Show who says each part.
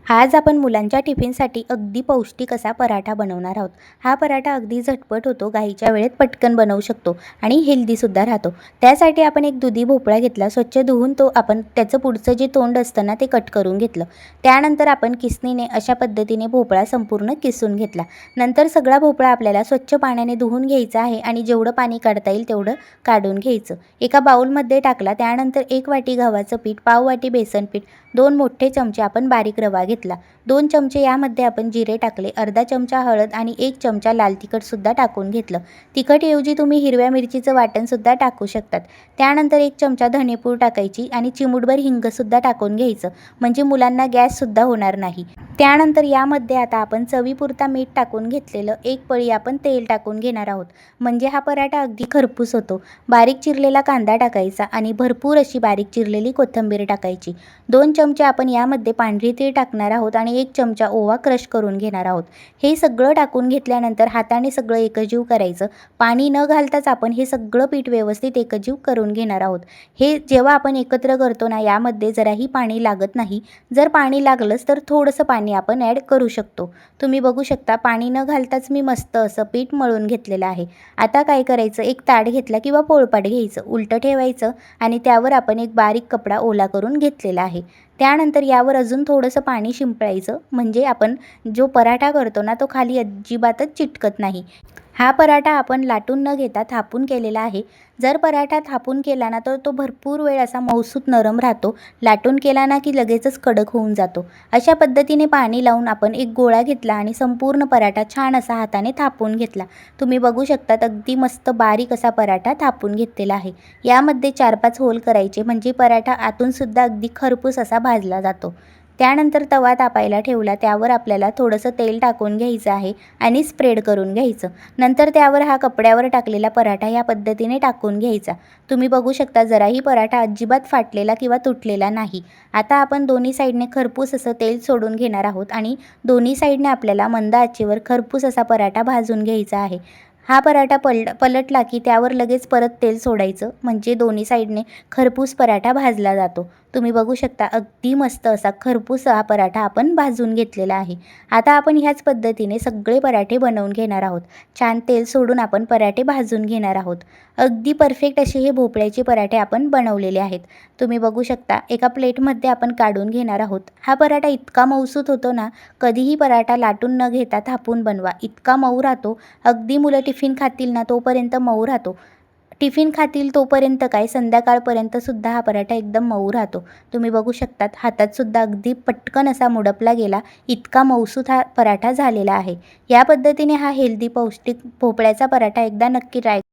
Speaker 1: आज आपण मुलांच्या टिफिनसाठी अगदी पौष्टिक असा पराठा बनवणार आहोत। हा पराठा अगदी झटपट होतो, घाईच्या वेळेत पटकन बनवू शकतो आणि हेल्दीसुद्धा राहतो। त्यासाठी आपण एक दुधी भोपळा घेतला, स्वच्छ धुवून तो आपण त्याचं पुढचं जे तोंड असतं ना ते कट करून घेतलं। त्यानंतर आपण किसणीने अशा पद्धतीने भोपळा संपूर्ण किसून घेतला। नंतर सगळा भोपळा आपल्याला स्वच्छ पाण्याने धुवून घ्यायचा आहे आणि जेवढं पाणी काढता येईल तेवढं काढून घ्यायचं। एका बाउलमध्ये टाकला, त्यानंतर 1 वाटी गव्हाचं पीठ, पाव वाटी बेसन पीठ, 2 मोठे चमचे आपण बारीक रवा घेतला, 2 चमचे यामध्ये आपण जिरे टाकले, अर्धा चमचा हळद आणि 1 चमचा लाल तिखटसुद्धा टाकून घेतलं। तिखटऐवजी तुम्ही हिरव्या मिरचीचं वाटणसुद्धा टाकू शकतात। त्यानंतर 1 चमचा धनेपूड टाकायची आणि चिमूटभर हिंगसुद्धा टाकून घ्यायचं, म्हणजे मुलांना गॅससुद्धा होणार नाही। त्यानंतर यामध्ये आता आपण चवीपुरता मीठ टाकून घेतलेलं 1 पळी आपण तेल टाकून घेणार आहोत, म्हणजे हा पराठा अगदी खरपूस होतो। बारीक चिरलेला कांदा टाकायचा आणि भरपूर अशी बारीक चिरलेली कोथिंबीर टाकायची। 2 चमचे आपण यामध्ये पांढरी तीळ टाकणार आहोत आणि 1 चमचा ओवा क्रश करून घेणार आहोत। हे सगळं टाकून घेतल्यानंतर हाताने सगळं एकजीव करायचं। पाणी न घालताच आपण हे सगळं पीठ व्यवस्थित एकजीव करून घेणार आहोत। हे जेव्हा आपण एकत्र करतो ना, यामध्ये जराही पाणी लागत नाही। जर पाणी लागलंच तर थोडंसं पाणी आपण ॲड करू शकतो। तुम्ही बघू शकता, पाणी न घालताच मी मस्त असं पीठ मळून घेतलेलं आहे। आता काय करायचं, एक ताट घेतला किंवा पोळपाट घ्यायचं, उलटं ठेवायचं आणि त्यावर आपण एक बारीक कपडा ओला करून घेतलेला आहे। त्यानंतर यावर अजून थोडंसं पाणी शिंपडायचं, म्हणजे आपण जो पराठा करतो ना तो खाली अजिबातच चिटकत नाही। हा पराठा आपण लाटून न घेता थापून केलेला आहे। जर पराठा थापून केला ना तर तो भरपूर वेळ असा मऊसूत नरम राहतो, लाटून केला ना की लगेचच कडक होऊन जातो। अशा पद्धतीने पाणी लावून आपण एक गोळा घेतला आणि संपूर्ण पराठा छान असा हाताने थापून घेतला। तुम्ही बघू शकता, अगदी मस्त बारीक असा पराठा थापून घेतलेला आहे। यामध्ये 4-5 होल करायचे, म्हणजे पराठा आतूनसुद्धा अगदी खरपूस असा भाजला जातो। त्यानंतर तवा तापायला ठेवला, त्यावर आपल्याला थोडंसं तेल टाकून घ्यायचं आहे आणि स्प्रेड करून घ्यायचं। नंतर त्यावर हा कपड्यावर टाकलेला पराठा या पद्धतीने टाकून घ्यायचा। तुम्ही बघू शकता, जराही पराठा अजिबात फाटलेला किंवा तुटलेला नाही। आता आपण दोन्ही साईडने खरपूस असं तेल सोडून घेणार आहोत आणि दोन्ही साईडने आपल्याला मंद आचेवर खरपूस असा पराठा भाजून घ्यायचा आहे। हा पराठा पलटला की त्यावर लगेच परत तेल सोडायचं, म्हणजे दोन्ही साईडने खरपूस पराठा भाजला जातो। तुम्ही बघू शकता, अगदी मस्त असा खरपूस हा पराठा आपण भाजून घेतलेला आहे। आता आपण ह्याच पद्धतीने सगळे पराठे बनवून घेणार आहोत। छान तेल सोडून आपण पराठे भाजून घेणार आहोत। अगदी परफेक्ट असे हे भोपळ्याचे पराठे आपण बनवलेले आहेत। तुम्ही बघू शकता, एका प्लेटमध्ये आपण काढून घेणार आहोत। हा पराठा इतका मऊसूत होतो ना, कधीही पराठा लाटून न घेता थापून बनवा, इतका मऊ राहतो। अगदी मुलं टिफिन खातील ना तोपर्यंत मऊ राहतो। टिफिन खातील तोपर्यंत काय, संध्याकाळपर्यंतसुद्धा हा पराठा एकदम मऊ राहतो। तुम्ही बघू शकतात, हातातसुद्धा अगदी पटकन असा मुडपला गेला, इतका मऊसूत हा पराठा झालेला आहे। या पद्धतीने हा हेल्दी पौष्टिक भोपळ्याचा पराठा एकदा नक्की ट्राय